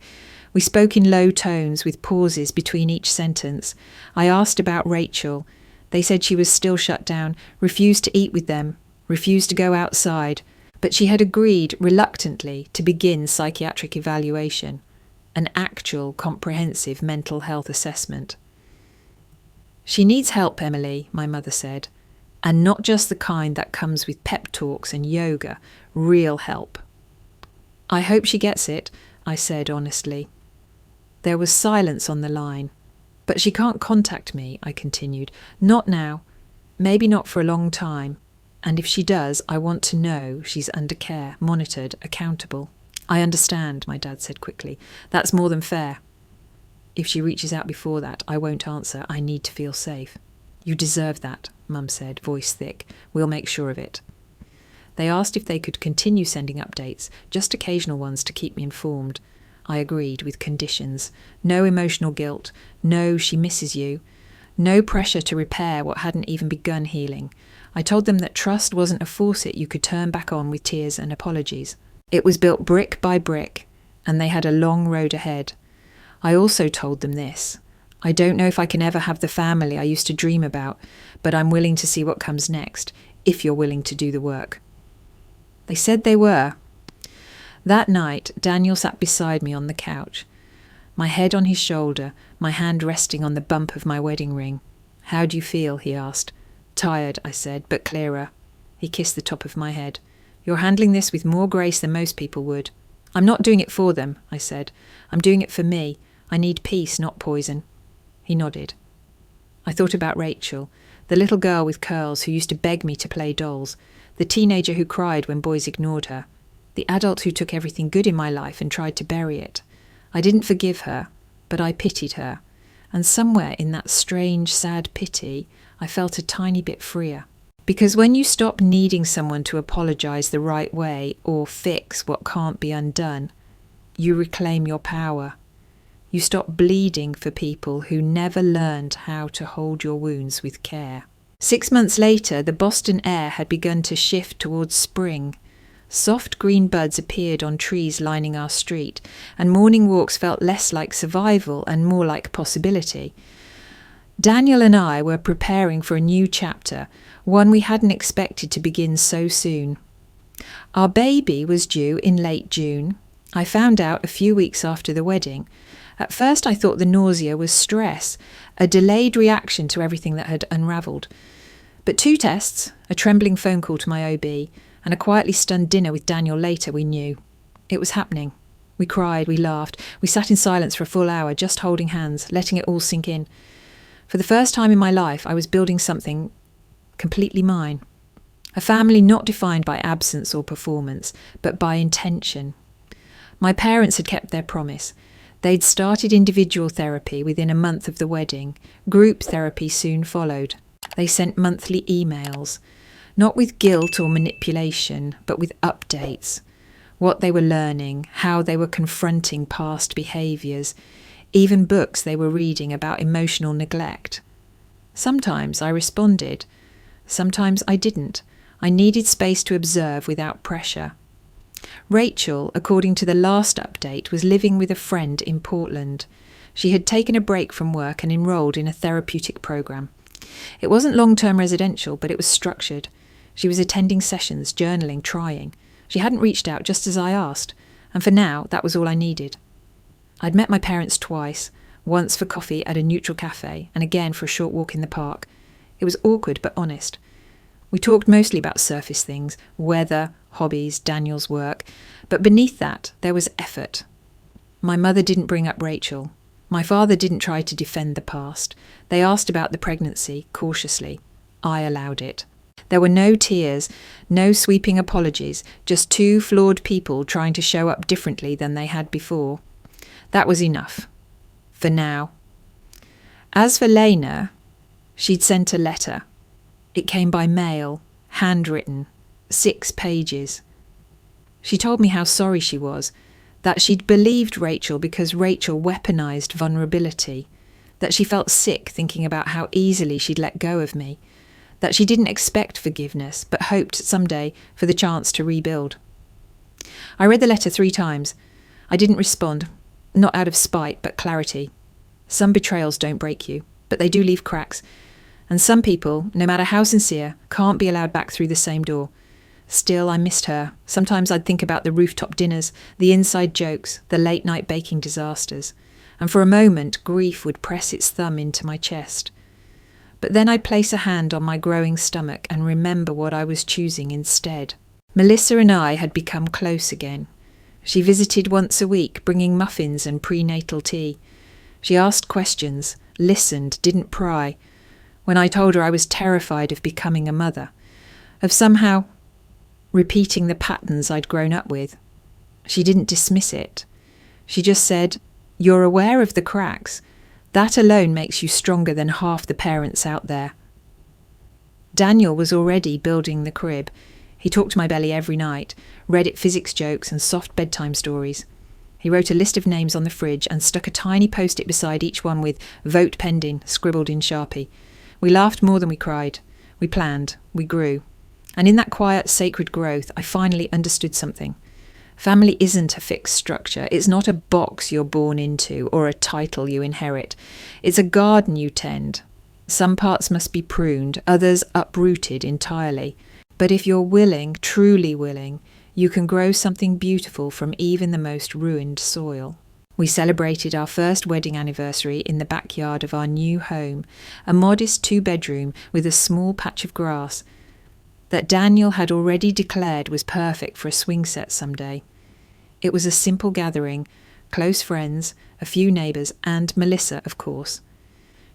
We spoke in low tones with pauses between each sentence. I asked about Rachel. They said she was still shut down, refused to eat with them, refused to go outside, but she had agreed reluctantly to begin psychiatric evaluation. An actual comprehensive mental health assessment. She needs help, Emily, my mother said, and not just the kind that comes with pep talks and yoga, real help. I hope she gets it, I said honestly. There was silence on the line. But she can't contact me, I continued. Not now. Maybe not for a long time. And if she does, I want to know she's under care, monitored, accountable. I understand, my dad said quickly. That's more than fair. If she reaches out before that, I won't answer. I need to feel safe. You deserve that, Mum said, voice thick. We'll make sure of it. They asked if they could continue sending updates, just occasional ones to keep me informed. I agreed, with conditions. No emotional guilt. No, she misses you. No pressure to repair what hadn't even begun healing. I told them that trust wasn't a faucet you could turn back on with tears and apologies. It was built brick by brick, and they had a long road ahead. I also told them this. I don't know if I can ever have the family I used to dream about, but I'm willing to see what comes next, if you're willing to do the work. They said they were. That night, Daniel sat beside me on the couch, my head on his shoulder, my hand resting on the bump of my wedding ring. How do you feel? He asked. Tired, I said, but clearer. He kissed the top of my head. You're handling this with more grace than most people would. I'm not doing it for them, I said. I'm doing it for me. I need peace, not poison. He nodded. I thought about Rachel, the little girl with curls who used to beg me to play dolls, the teenager who cried when boys ignored her, the adult who took everything good in my life and tried to bury it. I didn't forgive her, but I pitied her, And somewhere in that strange, sad pity, I felt a tiny bit freer. Because when you stop needing someone to apologise the right way or fix what can't be undone, you reclaim your power. You stop bleeding for people who never learned how to hold your wounds with care. 6 months later, the Boston air had begun to shift towards spring. Soft green buds appeared on trees lining our street, and morning walks felt less like survival and more like possibility. Daniel and I were preparing for a new chapter, one we hadn't expected to begin so soon. Our baby was due in late June. I found out a few weeks after the wedding. At first I thought the nausea was stress, a delayed reaction to everything that had unravelled. But 2 tests, a trembling phone call to my OB, and a quietly stunned dinner with Daniel later, we knew. It was happening. We cried, we laughed, we sat in silence for a full hour, just holding hands, letting it all sink in. For the first time in my life, I was building something completely mine. A family not defined by absence or performance, but by intention. My parents had kept their promise. They'd started individual therapy within a month of the wedding. Group therapy soon followed. They sent monthly emails, not with guilt or manipulation, but with updates. What they were learning, how they were confronting past behaviours, even books they were reading about emotional neglect. Sometimes I responded. Sometimes I didn't. I needed space to observe without pressure. Rachel, according to the last update, was living with a friend in Portland. She had taken a break from work and enrolled in a therapeutic programme. It wasn't long-term residential, but it was structured. She was attending sessions, journaling, trying. She hadn't reached out just as I asked, and for now, that was all I needed. I'd met my parents twice, once for coffee at a neutral cafe, and again for a short walk in the park. It was awkward but honest. We talked mostly about surface things, weather, hobbies, Daniel's work, but beneath that there was effort. My mother didn't bring up Rachel. My father didn't try to defend the past. They asked about the pregnancy, cautiously. I allowed it. There were no tears, no sweeping apologies, just 2 flawed people trying to show up differently than they had before. That was enough. For now. As for Lena, she'd sent a letter. It came by mail, handwritten, 6 pages. She told me how sorry she was, that she'd believed Rachel because Rachel weaponized vulnerability, that she felt sick thinking about how easily she'd let go of me, that she didn't expect forgiveness but hoped someday for the chance to rebuild. I read the letter 3 times. I didn't respond, not out of spite but clarity. Some betrayals don't break you, but they do leave cracks. And some people, no matter how sincere, can't be allowed back through the same door. Still, I missed her. Sometimes I'd think about the rooftop dinners, the inside jokes, the late-night baking disasters. And for a moment, grief would press its thumb into my chest. But then I'd place a hand on my growing stomach and remember what I was choosing instead. Melissa and I had become close again. She visited once a week, bringing muffins and prenatal tea. She asked questions, listened, didn't pry. When I told her I was terrified of becoming a mother, of somehow repeating the patterns I'd grown up with, she didn't dismiss it. She just said, "You're aware of the cracks. That alone makes you stronger than half the parents out there." Daniel was already building the crib. He talked to my belly every night, read it physics jokes and soft bedtime stories. He wrote a list of names on the fridge and stuck a tiny post-it beside each one with "Vote pending" scribbled in Sharpie. We laughed more than we cried. We planned. We grew. And in that quiet, sacred growth, I finally understood something. Family isn't a fixed structure. It's not a box you're born into or a title you inherit. It's a garden you tend. Some parts must be pruned, others uprooted entirely. But if you're willing, truly willing, you can grow something beautiful from even the most ruined soil. We celebrated our first wedding anniversary in the backyard of our new home, a modest 2-bedroom with a small patch of grass that Daniel had already declared was perfect for a swing set someday. It was a simple gathering, close friends, a few neighbours, and Melissa, of course.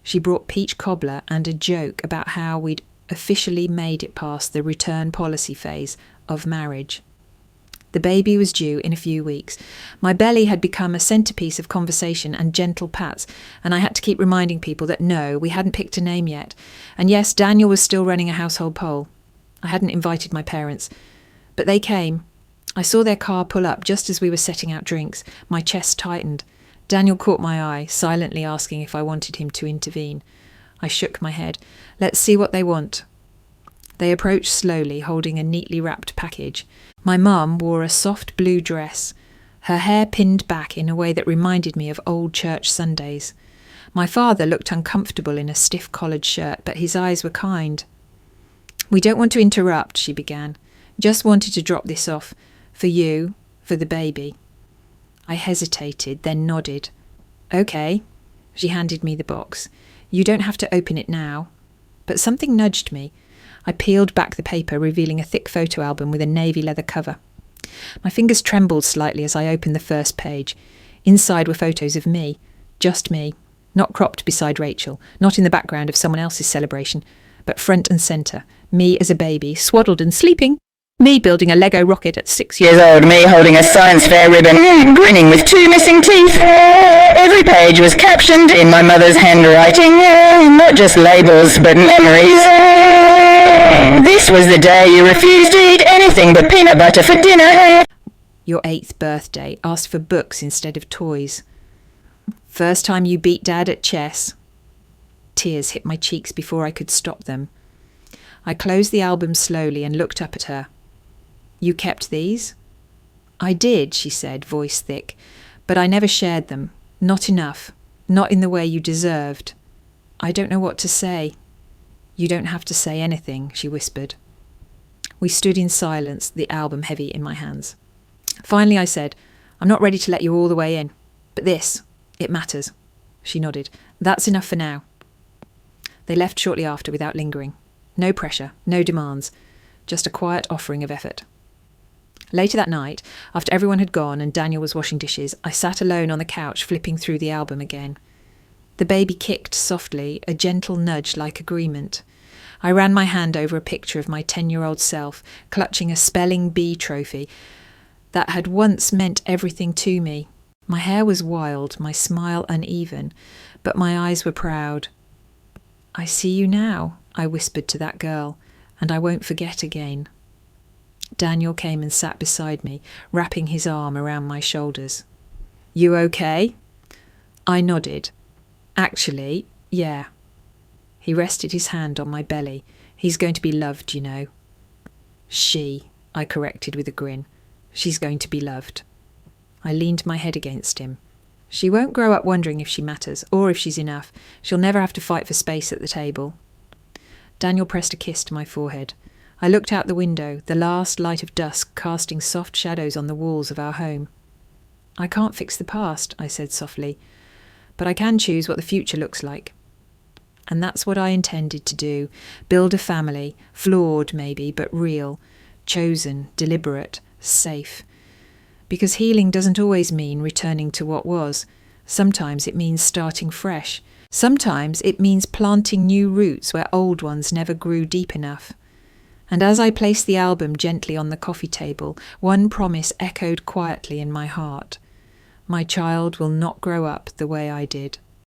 She brought peach cobbler and a joke about how we'd officially made it past the return policy phase of marriage. The baby was due in a few weeks. My belly had become a centrepiece of conversation and gentle pats, and I had to keep reminding people that no, we hadn't picked a name yet. And yes, Daniel was still running a household poll. I hadn't invited my parents, but they came. I saw their car pull up just as we were setting out drinks. My chest tightened. Daniel caught my eye, silently asking if I wanted him to intervene. I shook my head. Let's see what they want. They approached slowly, holding a neatly wrapped package. My mum wore a soft blue dress, her hair pinned back in a way that reminded me of old church Sundays. My father looked uncomfortable in a stiff collared shirt, but his eyes were kind. "We don't want to interrupt," she began. "Just wanted to drop this off. For you, for the baby." I hesitated, then nodded. "Okay." She handed me the box. "You don't have to open it now." But something nudged me. I peeled back the paper, revealing a thick photo album with a navy leather cover. My fingers trembled slightly as I opened the first page. Inside were photos of me. Just me. Not cropped beside Rachel, not in the background of someone else's celebration, but front and centre. Me as a baby, swaddled and sleeping. Me building a Lego rocket at 6 years old. Me holding a science fair ribbon, grinning with 2 missing teeth. Every page was captioned in my mother's handwriting. Not just labels, but memories. This was the day you refused to eat anything but peanut butter for dinner. Your 8th birthday. Asked for books instead of toys. First time you beat Dad at chess. Tears hit my cheeks before I could stop them. I closed the album slowly and looked up at her. "You kept these?" "I did," she said, voice thick, "but I never shared them. Not enough. Not in the way you deserved." "I don't know what to say." "You don't have to say anything," she whispered. We stood in silence, the album heavy in my hands. Finally I said, "I'm not ready to let you all the way in. But this, it matters." She nodded. "That's enough for now." They left shortly after without lingering. No pressure, no demands, just a quiet offering of effort. Later that night, after everyone had gone and Daniel was washing dishes, I sat alone on the couch flipping through the album again. The baby kicked softly, a gentle nudge like agreement. I ran my hand over a picture of my 10-year-old self, clutching a spelling bee trophy that had once meant everything to me. My hair was wild, my smile uneven, but my eyes were proud. "I see you now," I whispered to that girl, "and I won't forget again." Daniel came and sat beside me, wrapping his arm around my shoulders. "You okay?" I nodded. "Actually, yeah." He rested his hand on my belly. "He's going to be loved, you know." "She," I corrected with a grin. "She's going to be loved." I leaned my head against him. "She won't grow up wondering if she matters, or if she's enough. She'll never have to fight for space at the table." Daniel pressed a kiss to my forehead. I looked out the window, the last light of dusk casting soft shadows on the walls of our home. "I can't fix the past," I said softly, "but I can choose what the future looks like." And that's what I intended to do, build a family, flawed maybe, but real, chosen, deliberate, safe. Because healing doesn't always mean returning to what was. Sometimes it means starting fresh. Sometimes it means planting new roots where old ones never grew deep enough. And as I placed the album gently on the coffee table, one promise echoed quietly in my heart. My child will not grow up the way I did.